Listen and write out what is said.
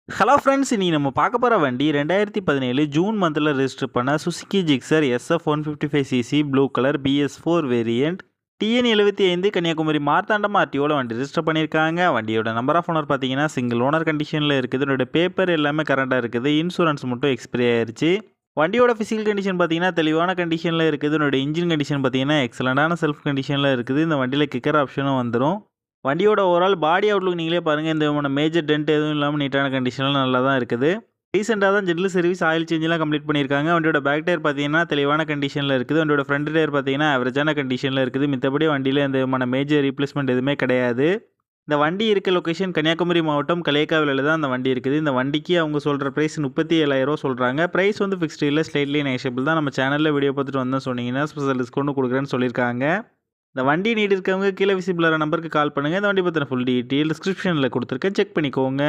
Hello friends, இன்னைக்கு நம்ம பார்க்க போகிற வண்டி 2017 ஜூன் மந்தில் ரெஜிஸ்டர் பண்ண Suzuki Gixxer SF 155cc blue colour BS4 variant TN 75 Kanyakumari Marthandam RTOவில் வண்டி ரெஜிஸ்டர் பண்ணியிருக்காங்க. வண்டியோட நம்பர் ஆஃப் ஓனர் பார்த்தீங்கன்னா சிங்கிள் ஓனர் கண்டிஷனில் இருக்குது. இதோட பேப்பர் எல்லாமே கரண்டாக இருக்குது. இன்சூரன்ஸ் மட்டும் எக்ஸ்பிரி ஆயிடுச்சு. வண்டியோட ஃபிசிக்கல் கண்டிஷன் பார்த்தீங்கன்னா தெளிவான கண்டிஷனில் இருக்குது. இதோட இன்ஜின் கண்டிஷன் பார்த்தீங்கன்னா எக்ஸலண்டான செல்ஃப் கண்டிஷனில் இருக்குது. இந்த வண்டியில் கிக்கர் ஆப்ஷனும் வந்துடும். வண்டியோட ஓவரால் பாடி அவுட்லுக் நீங்களே பாருங்கள். இந்த விதமான மேஜர் டென்ட் எதுவும் இல்லாமல் நீட்டான கண்டிஷனில் நல்லா தான் இருக்குது. ரீசெண்டாக தான் ஜென்ரல் சர்வீஸ் ஆயில் சேஞ்செலாம் கம்ப்ளீட் பண்ணியிருக்காங்க. வண்டியோட பேக் டயர் பார்த்தீங்கன்னா தெளிவான கண்டிஷனில் இருக்குது. வண்டியோட ஃப்ரண்ட் டயர் பார்த்தீங்கன்னா ஆவரேஜான கண்டிஷனில் இருக்குது. மித்தபடி வண்டியில் எந்த விதமான மேஜர் ரீப்ளேஸ்மெண்ட் எதுவுமே கிடையாது. இந்த வண்டி இருக்க லொக்கேஷன் கன்னியாகுமரி மாவட்டம் கலேக்காவிலில் தான் அந்த வண்டி இருக்குது. இந்த வண்டிக்கு அவங்க சொல்கிற ப்ரைஸ் 37,000 சொல்கிறாங்க. ப்ரைஸ் வந்து ஃபிக்ஸ்டு இல்லை, ஸ்லைட்லி நெகோஷியபிள் தான். நம்ம சேனலில் வீடியோ பார்த்துட்டு வந்தோம் சொன்னீங்கன்னா ஸ்பெஷல் டிஸ்கவுண்ட் கொடுக்குறேன்னு சொல்லியிருக்காங்க. இந்த வண்டி நீட் இருக்கவங்க கீழே விசிபிளான நம்பருக்கு கால் பண்ணுங்கள். இந்த வண்டி பற்றின ஃபுல் டீட்டெயில் டிஸ்கிரிப்ஷனில் கொடுத்துருக்கேன், செக் பண்ணிக்கோங்க.